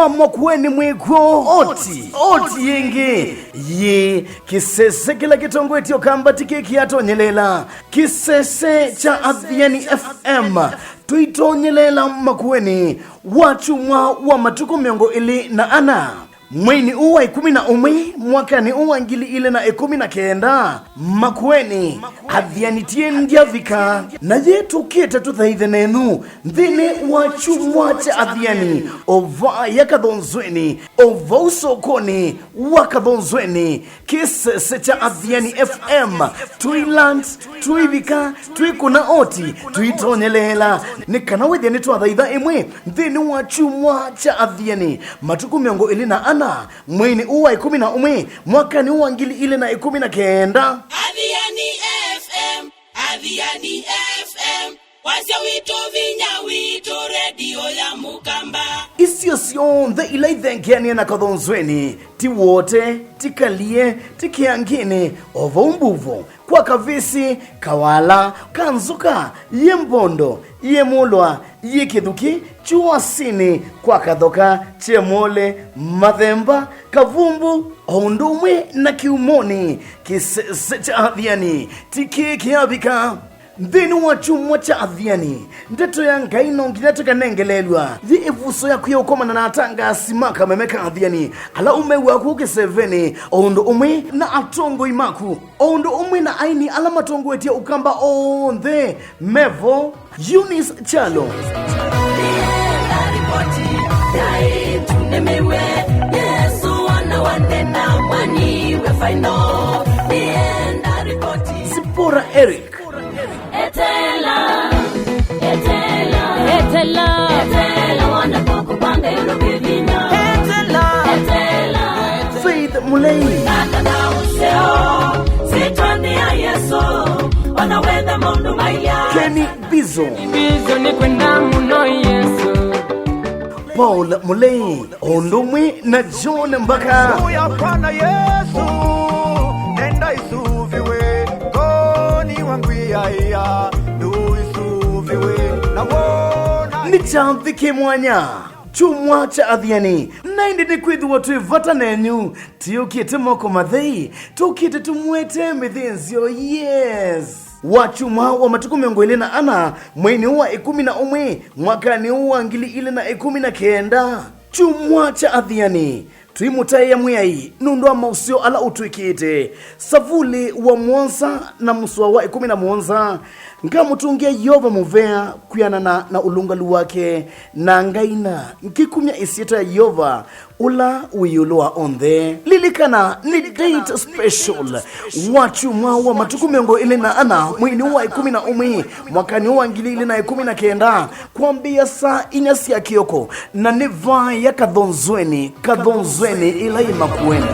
mama kweni mwiko oti yenge ye kisese kila kitongo etio kamba tikeki yatonyelela kisese cha Adhiani FM tuitonyelela makweni wachumwa wa matuko miongo ili na ana mweni uwa 11 mwakani uwa ngili ile na 19 makweni Adhiani tiendia vika na yetu kieta tuthaithe nenu dhine wachumwa cha Adhiani ova yakadhonzweni ova usokoni wakadhonzweni kisese cha Adhiani FM tuiland tuivika tuikuna oti tuitonyelela nikanawe dheni tuathaitha imwe dhine wachumwa cha Adhiani matuku miongo ili na ana mweni uwa 11 mwakani uwa ngili ile na 19 Adhiani FM wasya wito vinya wito radio ya mukamba isio sionthe ila ithengianie na kathonzweni ti wote tikalie tikiangine ovo umbuvo kwa kavisi kawala kanzuka ye mbondo ye mulwa ye kithuki chuasini kwa kathoka chemole mathemba kavumbu ondumwe na kiumoni kisese cha Adhiani tikikiavika dhini wachumwa cha Adhiani ndeto ya ngaino ngineto kanengelelwa thi ivuso ya kuya ukomana na atanga asimaka memeka Adhiani ala umewa kuke 7 ondo umwe na atongo imaku ondo umwe na aini ala matongo etia ukamba ondhe mevo Eunice Chalo Zipporah Eric Etela wonderful kupanga yolo bibina Etela Faith Mulei Nakana useo Sitwani ya Yesu Wanaweza mundu maya Kenny Bizo ni kwenda muno Yesu Paul Mulei Ondumwe na John Mbaka Uya pana Yesu Nenda isuviwe Koni wangwia iya Du isuviwe Na wona ni chamthike mwanya chumwa cha Adhiani naindi ni kwithu watu vata nenyu tiukite moko mathei tukite tumwete mithenzio yes wachumwa wa matuku miongo ile na ana mweni uwa 11 mwakani uwa ngili ile na 19 chumwa cha Adhiani tuimutai ya mwai nundwa mausio ala utuikite savuli wa Mwanza na muswa wa 11 ngamutungia Yova muvea kuyana na ulungalu wake na ngaina nkikumya isieta ya Yova ula uyulua ondhe lilikana ni date special wachumwa wa matuku miongo ile na ana mwini wa 11 mwakani wa ngili ile na 19 kuambia saa inyasi ya kioko na neva ya kadhonzweni ila imakuweni